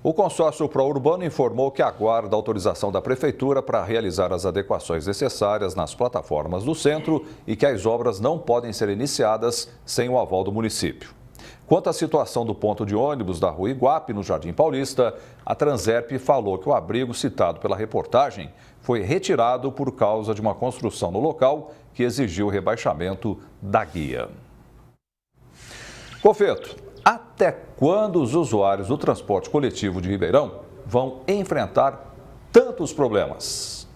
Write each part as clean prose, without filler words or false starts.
O consórcio Pró-Urbano informou que aguarda a autorização da Prefeitura para realizar as adequações necessárias nas plataformas do centro e que as obras não podem ser iniciadas sem o aval do município. Quanto à situação do ponto de ônibus da Rua Iguape, no Jardim Paulista, a Transerp falou que o abrigo citado pela reportagem foi retirado por causa de uma construção no local que exigiu o rebaixamento da guia. Confeto, até quando os usuários do transporte coletivo de Ribeirão vão enfrentar tantos problemas?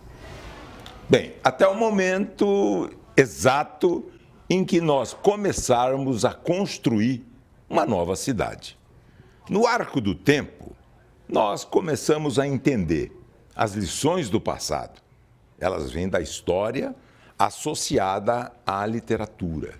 Bem, até o momento exato em que nós começarmos a construir uma nova cidade. No arco do tempo, nós começamos a entender as lições do passado. Elas vêm da história associada à literatura.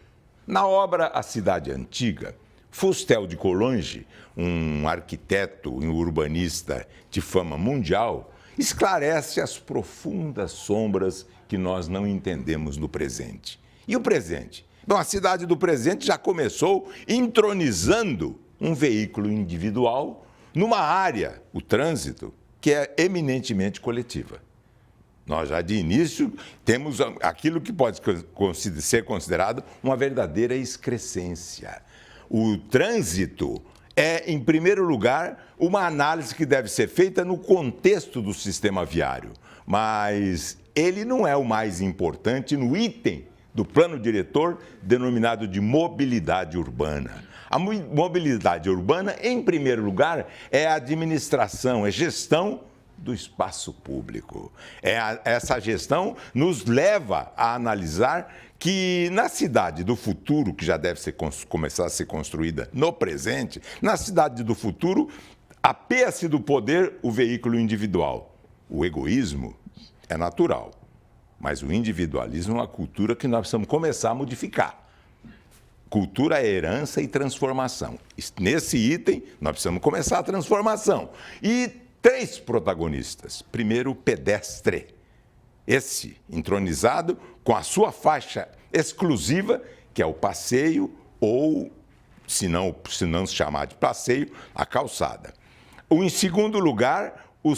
Na obra A Cidade Antiga, Fustel de Coulanges, um arquiteto e um urbanista de fama mundial, esclarece as profundas sombras que nós não entendemos no presente. E o presente? Bom, a cidade do presente já começou entronizando um veículo individual numa área, o trânsito, que é eminentemente coletiva. Nós já de início temos aquilo que pode ser considerado uma verdadeira excrescência. O trânsito é, em primeiro lugar, uma análise que deve ser feita no contexto do sistema viário, mas ele não é o mais importante no item do plano diretor denominado de mobilidade urbana. A mobilidade urbana, em primeiro lugar, é a administração, é gestão do espaço público. Essa gestão nos leva a analisar que na cidade do futuro, que já deve começar a ser construída no presente, na cidade do futuro, apeia-se do poder o veículo individual. O egoísmo é natural, mas o individualismo é uma cultura que nós precisamos começar a modificar. Cultura é herança e transformação. Nesse item, nós precisamos começar a transformação. E 3 protagonistas. Primeiro, o pedestre. Esse entronizado com a sua faixa exclusiva, que é o passeio ou, se não se chamar de passeio, a calçada. Em segundo lugar, o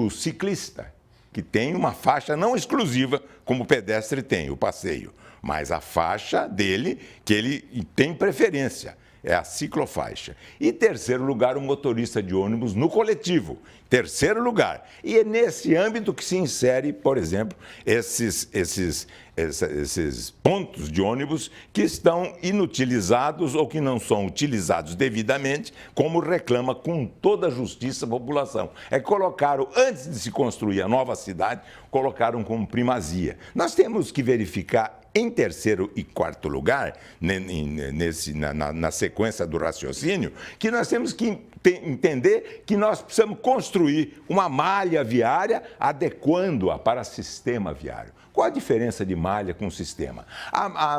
ciclista, que tem uma faixa não exclusiva, como o pedestre tem, o passeio, mas a faixa dele, que ele tem preferência. É a ciclofaixa. E terceiro lugar, o motorista de ônibus no coletivo. Terceiro lugar. E é nesse âmbito que se insere, por exemplo, esses pontos de ônibus que estão inutilizados ou que não são utilizados devidamente, como reclama com toda a justiça a população. Colocaram, antes de se construir a nova cidade, colocaram como primazia. Nós temos que verificar em terceiro e quarto lugar, na sequência do raciocínio, que nós temos que entender que nós precisamos construir uma malha viária adequando-a para sistema viário. Qual a diferença de malha com sistema?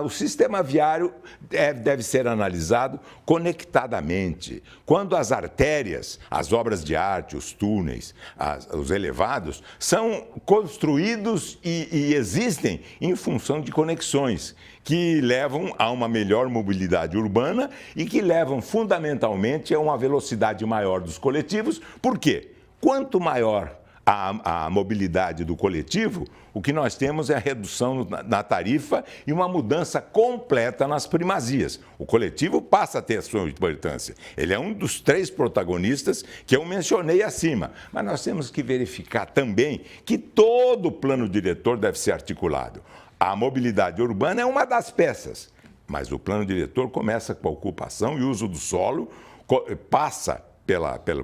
O sistema viário deve ser analisado conectadamente. Quando as artérias, as obras de arte, os túneis, os elevados, são construídos e existem em função de conexões que levam a uma melhor mobilidade urbana e que levam fundamentalmente a uma velocidade maior dos coletivos. Por quê? Quanto maior a mobilidade do coletivo, o que nós temos é a redução na tarifa e uma mudança completa nas primazias. O coletivo passa a ter a sua importância. Ele é um dos 3 protagonistas que eu mencionei acima. Mas nós temos que verificar também que todo o plano diretor deve ser articulado. A mobilidade urbana é uma das peças, mas o plano diretor começa com a ocupação e uso do solo, passa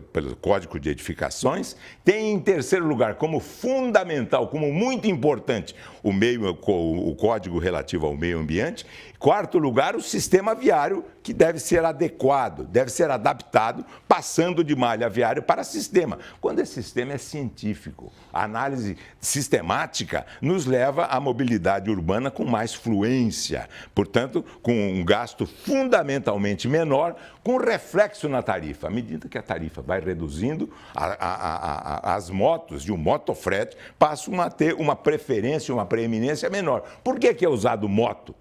pelo Código de Edificações, tem em terceiro lugar como fundamental, como muito importante, o Código relativo ao meio ambiente. Quarto lugar, o sistema viário, que deve ser adequado, deve ser adaptado, passando de malha viária para sistema. Quando esse sistema é científico, a análise sistemática nos leva à mobilidade urbana com mais fluência, portanto, com um gasto fundamentalmente menor, com reflexo na tarifa. À medida que a tarifa vai reduzindo, as motos de um motofrete passam a ter uma preferência, uma preeminência menor. Por que é usado moto?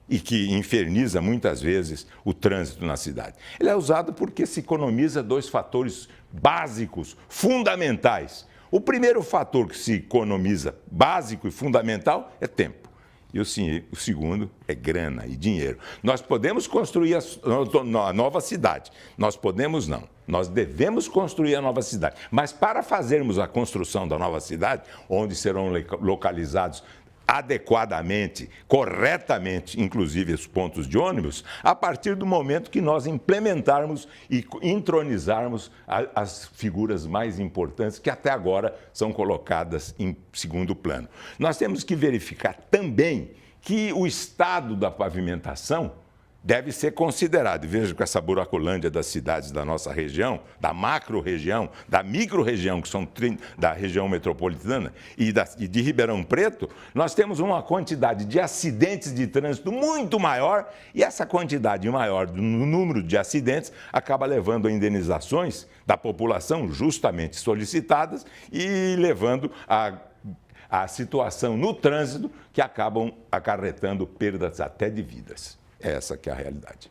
e que inferniza muitas vezes o trânsito na cidade. Ele é usado porque se economiza dois fatores básicos, fundamentais. O primeiro fator que se economiza, básico e fundamental, é tempo. E o segundo é grana e dinheiro. Nós podemos construir a nova cidade. Nós podemos não. Nós devemos construir a nova cidade. Mas para fazermos a construção da nova cidade, onde serão localizados adequadamente, corretamente, inclusive os pontos de ônibus, a partir do momento que nós implementarmos e entronizarmos as figuras mais importantes que até agora são colocadas em segundo plano. Nós temos que verificar também que o estado da pavimentação deve ser considerado. E veja com essa buracolândia das cidades da nossa região, da macro-região, da micro-região, que são da região metropolitana, e de Ribeirão Preto, nós temos uma quantidade de acidentes de trânsito muito maior, e essa quantidade maior no número de acidentes acaba levando a indenizações da população justamente solicitadas e levando a situação no trânsito que acabam acarretando perdas até de vidas. Essa que é a realidade.